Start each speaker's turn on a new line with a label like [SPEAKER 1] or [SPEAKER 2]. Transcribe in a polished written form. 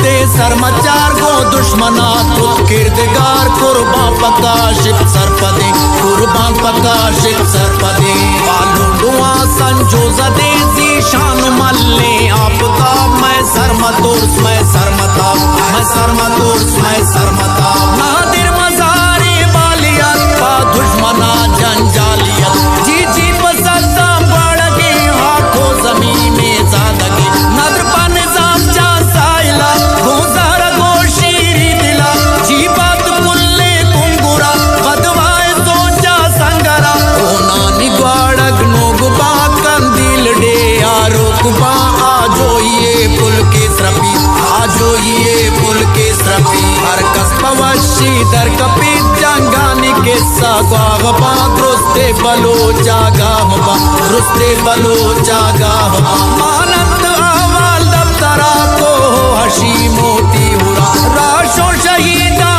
[SPEAKER 1] दे सरमचार गो दुश्मना खुद किरदगार कुर्बान प्रकाशित सरपदे कुर्बान प्रकाशित सरपदे पालुआ संजोजा दे जीशान मल्ले आपका मैं सरमतोर्स मैं सरमता मैं सरमतोर्स मैं सरमता नादिर मजारे बालियत पा दुश्मना जंजालियत जी जी पसंदा बढ़गे आंखों जमीन में ज़ादगी नदर पा निजाम जा साइला गोज़ारा गोशीरी दिला जी बात कुल्ले कुंगुरा कदवाए सोचा संगरा ओना निगवाड़क नोगबा कंदिल डे आरोकबा आजो ये पुल के स्रपी आजो ये पुल के स्रपी हर कसपवशी दर कपी जंगानी के सागवा रुस्ते बलो जागा हवा रुस्ते बलो जागा हवा मानत आवाल दफ्तरा को हशी मोती हुरा राशो शहीदा